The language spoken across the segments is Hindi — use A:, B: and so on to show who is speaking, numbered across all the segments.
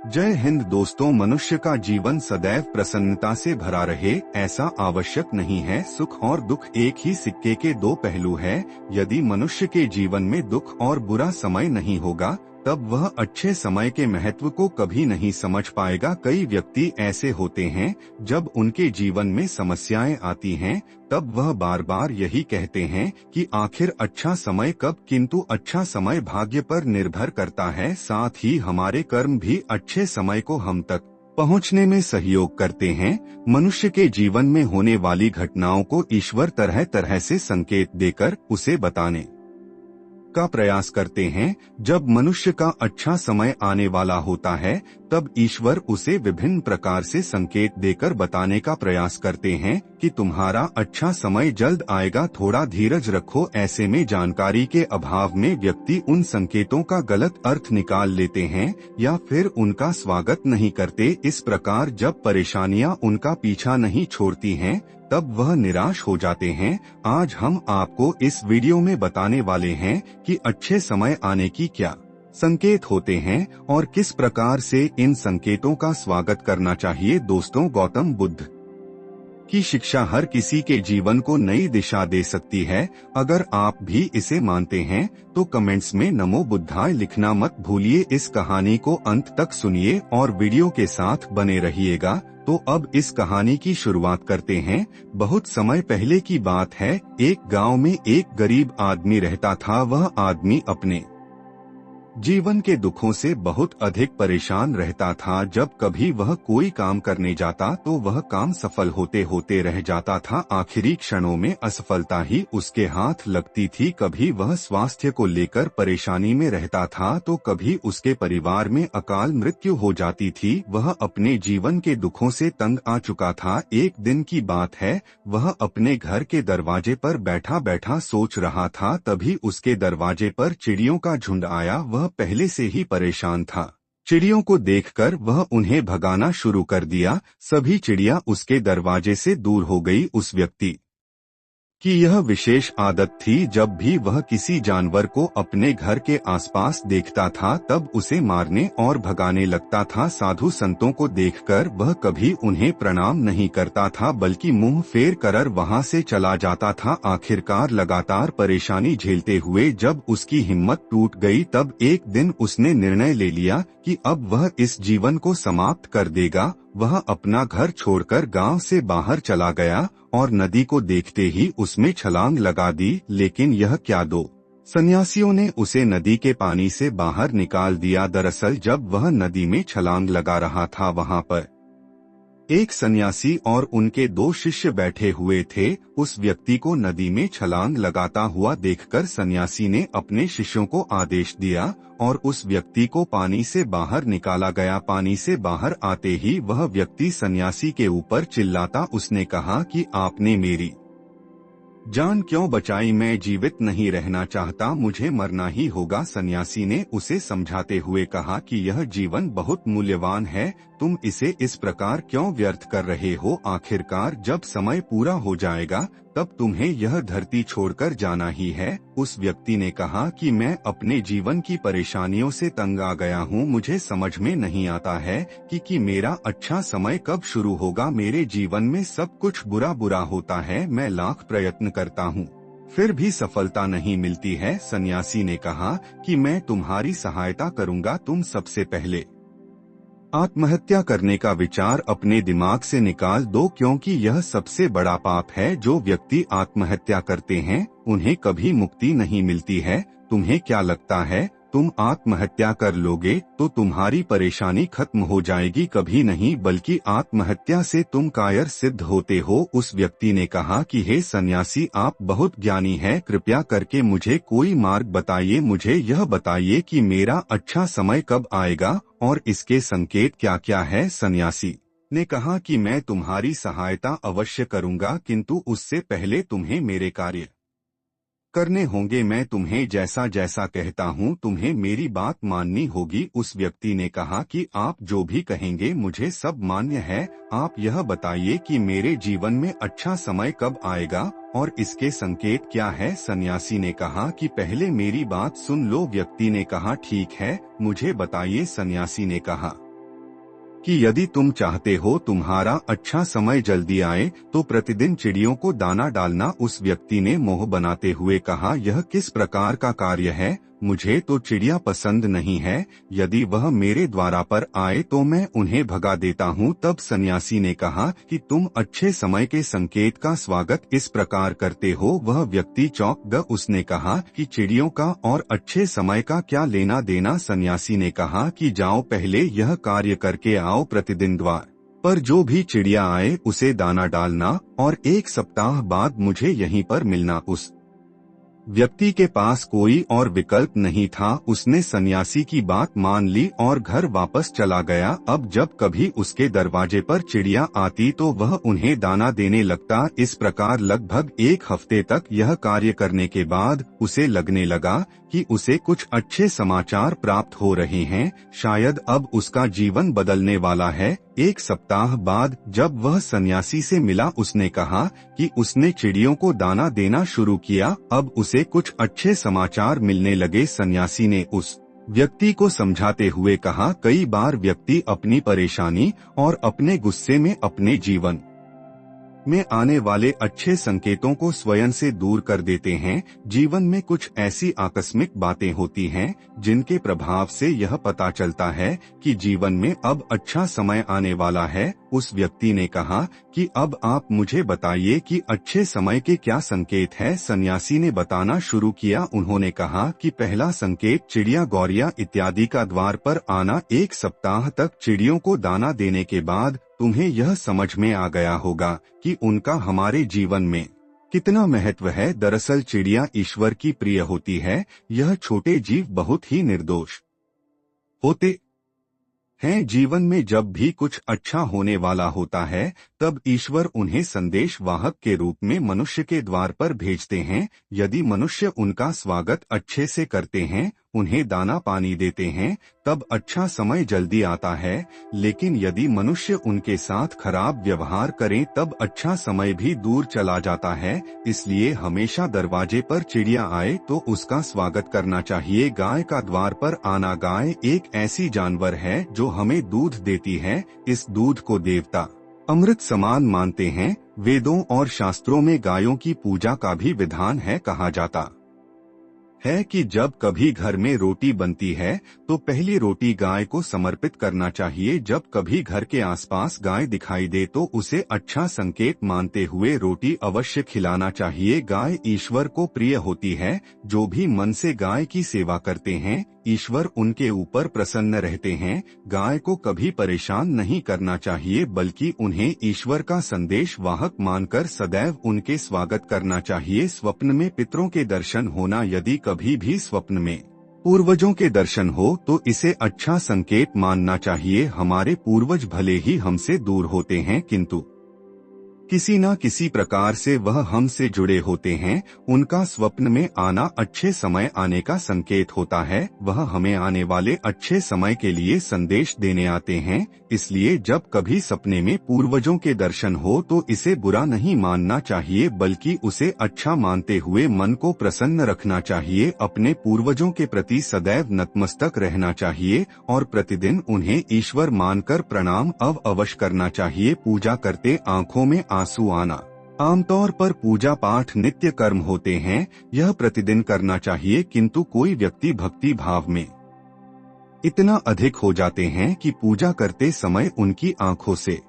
A: जय हिंद दोस्तों। मनुष्य का जीवन सदैव प्रसन्नता से भरा रहे ऐसा आवश्यक नहीं है। सुख और दुख एक ही सिक्के के दो पहलू है। यदि मनुष्य के जीवन में दुख और बुरा समय नहीं होगा तब वह अच्छे समय के महत्व को कभी नहीं समझ पाएगा। कई व्यक्ति ऐसे होते हैं जब उनके जीवन में समस्याएं आती हैं तब वह बार बार यही कहते हैं कि आखिर अच्छा समय कब, किंतु अच्छा समय भाग्य पर निर्भर करता है। साथ ही हमारे कर्म भी अच्छे समय को हम तक पहुंचने में सहयोग करते हैं। मनुष्य के जीवन में होने वाली घटनाओं को ईश्वर तरह तरह से संकेत देकर उसे बताने का प्रयास करते हैं। जब मनुष्य का अच्छा समय आने वाला होता है तब ईश्वर उसे विभिन्न प्रकार से संकेत देकर बताने का प्रयास करते हैं कि तुम्हारा अच्छा समय जल्द आएगा, थोड़ा धीरज रखो। ऐसे में जानकारी के अभाव में व्यक्ति उन संकेतों का गलत अर्थ निकाल लेते हैं या फिर उनका स्वागत नहीं करते। इस प्रकार जब परेशानियां उनका पीछा नहीं छोड़ती हैं तब वह निराश हो जाते हैं। आज हम आपको इस वीडियो में बताने वाले हैं कि अच्छे समय आने की क्या संकेत होते हैं और किस प्रकार से इन संकेतों का स्वागत करना चाहिए। दोस्तों, गौतम बुद्ध की शिक्षा हर किसी के जीवन को नई दिशा दे सकती है। अगर आप भी इसे मानते हैं तो कमेंट्स में नमो बुद्धाय लिखना मत भूलिए। इस कहानी को अंत तक सुनिए और वीडियो के साथ बने रहिएगा। तो अब इस कहानी की शुरुआत करते हैं। बहुत समय पहले की बात है। एक गांव में एक गरीब आदमी रहता था। वह आदमी अपने जीवन के दुखों से बहुत अधिक परेशान रहता था। जब कभी वह कोई काम करने जाता तो वह काम सफल होते होते रह जाता था। आखिरी क्षणों में असफलता ही उसके हाथ लगती थी। कभी वह स्वास्थ्य को लेकर परेशानी में रहता था तो कभी उसके परिवार में अकाल मृत्यु हो जाती थी। वह अपने जीवन के दुखों से तंग आ चुका था। एक दिन की बात है, वह अपने घर के दरवाजे पर बैठा बैठा सोच रहा था। तभी उसके दरवाजे पर चिड़ियों का झुंड आया। वह पहले से ही परेशान था। चिड़ियों को देखकर वह उन्हें भगाना शुरू कर दिया। सभी चिड़िया उसके दरवाजे से दूर हो गई। उस व्यक्ति की यह विशेष आदत थी, जब भी वह किसी जानवर को अपने घर के आसपास देखता था तब उसे मारने और भगाने लगता था। साधु संतों को देखकर वह कभी उन्हें प्रणाम नहीं करता था बल्कि मुंह फेर कर वहां से चला जाता था। आखिरकार लगातार परेशानी झेलते हुए जब उसकी हिम्मत टूट गई तब एक दिन उसने निर्णय ले लिया कि अब वह इस जीवन को समाप्त कर देगा। वह अपना घर छोड़कर गांव से बाहर चला गया और नदी को देखते ही उसमें छलांग लगा दी। लेकिन यह क्या, दो सन्यासियों ने उसे नदी के पानी से बाहर निकाल दिया। दरअसल जब वह नदी में छलांग लगा रहा था वहां पर एक सन्यासी और उनके दो शिष्य बैठे हुए थे। उस व्यक्ति को नदी में छलांग लगाता हुआ देखकर सन्यासी ने अपने शिष्यों को आदेश दिया और उस व्यक्ति को पानी से बाहर निकाला गया। पानी से बाहर आते ही वह व्यक्ति सन्यासी के ऊपर चिल्लाता उसने कहा कि आपने मेरी जान क्यों बचाई? मैं जीवित नहीं रहना चाहता, मुझे मरना ही होगा। सन्यासी ने उसे समझाते हुए कहा कि यह जीवन बहुत मूल्यवान है, तुम इसे इस प्रकार क्यों व्यर्थ कर रहे हो? आखिरकार जब समय पूरा हो जाएगा तब तुम्हें यह धरती छोड़कर जाना ही है। उस व्यक्ति ने कहा कि मैं अपने जीवन की परेशानियों से तंग आ गया हूँ। मुझे समझ में नहीं आता है कि मेरा अच्छा समय कब शुरू होगा। मेरे जीवन में सब कुछ बुरा बुरा होता है। मैं लाख प्रयत्न करता हूँ फिर भी सफलता नहीं मिलती है। सन्यासी ने कहा कि मैं तुम्हारी सहायता करूँगा। तुम सबसे पहले आत्महत्या करने का विचार अपने दिमाग से निकाल दो, क्योंकि यह सबसे बड़ा पाप है। जो व्यक्ति आत्महत्या करते हैं उन्हें कभी मुक्ति नहीं मिलती है। तुम्हें क्या लगता है तुम आत्महत्या कर लोगे तो तुम्हारी परेशानी खत्म हो जाएगी? कभी नहीं, बल्कि आत्महत्या से तुम कायर सिद्ध होते हो। उस व्यक्ति ने कहा कि हे सन्यासी, आप बहुत ज्ञानी हैं, कृपया करके मुझे कोई मार्ग बताइए। मुझे यह बताइए कि मेरा अच्छा समय कब आएगा और इसके संकेत क्या क्या है। सन्यासी ने कहा कि मैं तुम्हारी सहायता अवश्य करूंगा, किंतु उससे पहले तुम्हें मेरे कार्य करने होंगे। मैं तुम्हें जैसा जैसा कहता हूँ तुम्हें मेरी बात माननी होगी। उस व्यक्ति ने कहा कि आप जो भी कहेंगे मुझे सब मान्य है। आप यह बताइए कि मेरे जीवन में अच्छा समय कब आएगा और इसके संकेत क्या है। सन्यासी ने कहा कि पहले मेरी बात सुन लो। व्यक्ति ने कहा ठीक है, मुझे बताइए। सन्यासी ने कहा कि यदि तुम चाहते हो तुम्हारा अच्छा समय जल्दी आए तो प्रतिदिन चिड़ियों को दाना डालना। उस व्यक्ति ने मोह बनाते हुए कहा, यह किस प्रकार का कार्य है? मुझे तो चिड़िया पसंद नहीं है। यदि वह मेरे द्वारा पर आए तो मैं उन्हें भगा देता हूँ। तब सन्यासी ने कहा कि तुम अच्छे समय के संकेत का स्वागत इस प्रकार करते हो। वह व्यक्ति चौंक गया। उसने कहा कि चिड़ियों का और अच्छे समय का क्या लेना देना? सन्यासी ने कहा कि जाओ, पहले यह कार्य करके आओ। प्रतिदिन द्वार पर जो भी चिड़िया आए उसे दाना डालना और 1 सप्ताह बाद मुझे यहीं पर मिलना। उस व्यक्ति के पास कोई और विकल्प नहीं था। उसने सन्यासी की बात मान ली और घर वापस चला गया। अब जब कभी उसके दरवाजे पर चिड़िया आती तो वह उन्हें दाना देने लगता। इस प्रकार लगभग 1 हफ्ते तक यह कार्य करने के बाद उसे लगने लगा कि उसे कुछ अच्छे समाचार प्राप्त हो रहे हैं। शायद अब उसका जीवन बदलने वाला है। 1 सप्ताह बाद जब वह सन्यासी से मिला, उसने कहा कि उसने चिड़ियों को दाना देना शुरू किया। अब उसे कुछ अच्छे समाचार मिलने लगे। सन्यासी ने उस व्यक्ति को समझाते हुए कहा, कई बार व्यक्ति अपनी परेशानी और अपने गुस्से में अपने जीवन में आने वाले अच्छे संकेतों को स्वयं से दूर कर देते हैं। जीवन में कुछ ऐसी आकस्मिक बातें होती हैं जिनके प्रभाव से यह पता चलता है कि जीवन में अब अच्छा समय आने वाला है। उस व्यक्ति ने कहा कि अब आप मुझे बताइए कि अच्छे समय के क्या संकेत है? सन्यासी ने बताना शुरू किया। उन्होंने कहा कि पहला संकेत चिड़िया, गौरिया इत्यादि का द्वार पर आना। 1 सप्ताह तक चिड़ियों को दाना देने के बाद तुम्हें यह समझ में आ गया होगा कि उनका हमारे जीवन में कितना महत्व है। दरअसल चिड़िया ईश्वर की प्रिय होती है। यह छोटे जीव बहुत ही निर्दोष होते हैं। जीवन में जब भी कुछ अच्छा होने वाला होता है तब ईश्वर उन्हें संदेश वाहक के रूप में मनुष्य के द्वार पर भेजते हैं। यदि मनुष्य उनका स्वागत अच्छे से करते हैं, उन्हें दाना पानी देते हैं, तब अच्छा समय जल्दी आता है। लेकिन यदि मनुष्य उनके साथ खराब व्यवहार करें तब अच्छा समय भी दूर चला जाता है। इसलिए हमेशा दरवाजे पर चिड़िया आए तो उसका स्वागत करना चाहिए। गाय का द्वार पर आना। गाय एक ऐसी जानवर है जो हमें दूध देती है। इस दूध को देवता अमृत समान मानते हैं। वेदों और शास्त्रों में गायों की पूजा का भी विधान है। कहा जाता है कि जब कभी घर में रोटी बनती है तो पहली रोटी गाय को समर्पित करना चाहिए। जब कभी घर के आसपास गाय दिखाई दे तो उसे अच्छा संकेत मानते हुए रोटी अवश्य खिलाना चाहिए। गाय ईश्वर को प्रिय होती है। जो भी मन से गाय की सेवा करते हैं, ईश्वर उनके ऊपर प्रसन्न रहते हैं। गाय को कभी परेशान नहीं करना चाहिए, बल्कि उन्हें ईश्वर का संदेश वाहक मानकर सदैव उनके स्वागत करना चाहिए। स्वप्न में पितरों के दर्शन होना। यदि कभी भी स्वप्न में पूर्वजों के दर्शन हो तो इसे अच्छा संकेत मानना चाहिए। हमारे पूर्वज भले ही हमसे दूर होते हैं, किंतु किसी न किसी प्रकार से वह हमसे जुड़े होते हैं। उनका स्वप्न में आना अच्छे समय आने का संकेत होता है। वह हमें आने वाले अच्छे समय के लिए संदेश देने आते हैं। इसलिए जब कभी सपने में पूर्वजों के दर्शन हो तो इसे बुरा नहीं मानना चाहिए, बल्कि उसे अच्छा मानते हुए मन को प्रसन्न रखना चाहिए। अपने पूर्वजों के प्रति सदैव नतमस्तक रहना चाहिए और प्रतिदिन उन्हें ईश्वर मानकर प्रणाम अवश्य करना चाहिए। पूजा करते आंखों में आंसू आना। आमतौर पर पूजा पाठ नित्य कर्म होते हैं, यह प्रतिदिन करना चाहिए, किंतु कोई व्यक्ति भक्ति भाव में इतना अधिक हो जाते हैं कि पूजा करते समय उनकी आंखों से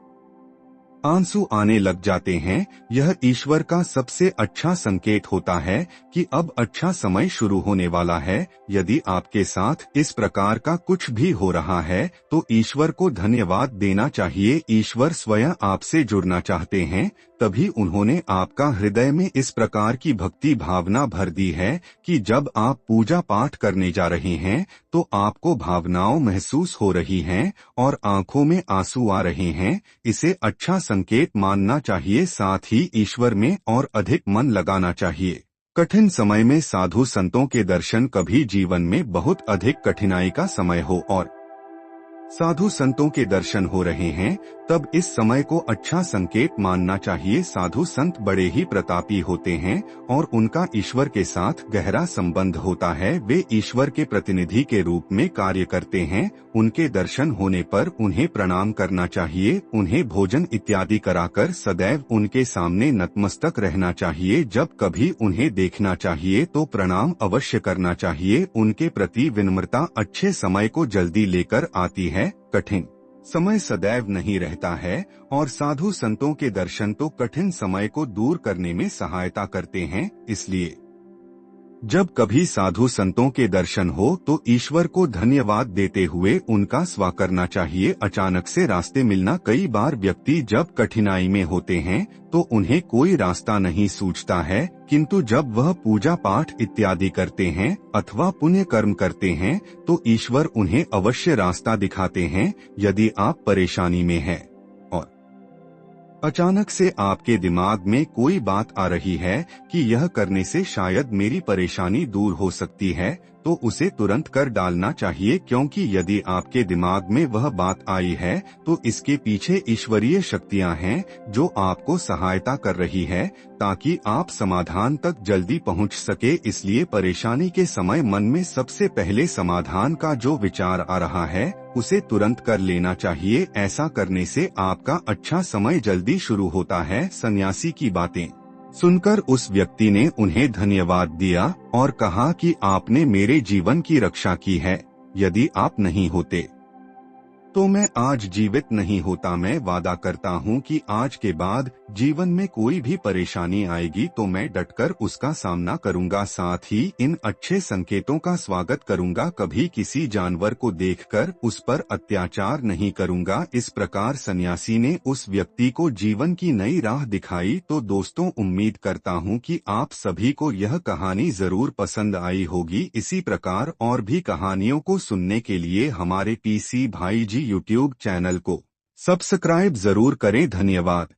A: आंसू आने लग जाते हैं। यह ईश्वर का सबसे अच्छा संकेत होता है कि अब अच्छा समय शुरू होने वाला है। यदि आपके साथ इस प्रकार का कुछ भी हो रहा है तो ईश्वर को धन्यवाद देना चाहिए। ईश्वर स्वयं आपसे जुड़ना चाहते हैं, तभी उन्होंने आपका हृदय में इस प्रकार की भक्ति भावना भर दी है कि जब आप पूजा पाठ करने जा रहे हैं तो आपको भावनाओं महसूस हो रही हैं और आंखों में आंसू आ रहे हैं। इसे अच्छा संकेत मानना चाहिए। साथ ही ईश्वर में और अधिक मन लगाना चाहिए। कठिन समय में साधु संतों के दर्शन। कभी जीवन में बहुत अधिक कठिनाई का समय हो और साधु संतों के दर्शन हो रहे हैं, तब इस समय को अच्छा संकेत मानना चाहिए। साधु संत बड़े ही प्रतापी होते हैं और उनका ईश्वर के साथ गहरा संबंध होता है। वे ईश्वर के प्रतिनिधि के रूप में कार्य करते हैं। उनके दर्शन होने पर उन्हें प्रणाम करना चाहिए। उन्हें भोजन इत्यादि कराकर सदैव उनके सामने नतमस्तक रहना चाहिए। जब कभी उन्हें देखना चाहिए तो प्रणाम अवश्य करना चाहिए। उनके प्रति विनम्रता अच्छे समय को जल्दी लेकर आती है, कठिन समय सदैव नहीं रहता है। और साधु संतों के दर्शन तो कठिन समय को दूर करने में सहायता करते हैं। इसलिए जब कभी साधु संतों के दर्शन हो तो ईश्वर को धन्यवाद देते हुए उनका स्वागत करना चाहिए। अचानक से रास्ते मिलना, कई बार व्यक्ति जब कठिनाई में होते हैं तो उन्हें कोई रास्ता नहीं सूझता है, किंतु जब वह पूजा पाठ इत्यादि करते हैं अथवा पुण्य कर्म करते हैं तो ईश्वर उन्हें अवश्य रास्ता दिखाते हैं। यदि आप परेशानी में हैं और अचानक से आपके दिमाग में कोई बात आ रही है कि यह करने से शायद मेरी परेशानी दूर हो सकती है, तो उसे तुरंत कर डालना चाहिए, क्योंकि यदि आपके दिमाग में वह बात आई है तो इसके पीछे ईश्वरीय शक्तियां हैं जो आपको सहायता कर रही है ताकि आप समाधान तक जल्दी पहुंच सके। इसलिए परेशानी के समय मन में सबसे पहले समाधान का जो विचार आ रहा है उसे तुरंत कर लेना चाहिए। ऐसा करने से आपका अच्छा समय जल्दी शुरू होता है। सन्यासी की बातें सुनकर उस व्यक्ति ने उन्हें धन्यवाद दिया और कहा कि आपने मेरे जीवन की रक्षा की है। यदि आप नहीं होते तो मैं आज जीवित नहीं होता। मैं वादा करता हूँ कि आज के बाद जीवन में कोई भी परेशानी आएगी तो मैं डटकर उसका सामना करूँगा। साथ ही इन अच्छे संकेतों का स्वागत करूँगा। कभी किसी जानवर को देखकर उस पर अत्याचार नहीं करूँगा। इस प्रकार सन्यासी ने उस व्यक्ति को जीवन की नई राह दिखाई। तो दोस्तों, उम्मीद करता हूँ कि आप सभी को यह कहानी जरूर पसंद आई होगी। इसी प्रकार और भी कहानियों को सुनने के लिए हमारे पीसी भाई जी यूट्यूब चैनल को सब्सक्राइब जरूर करें। धन्यवाद।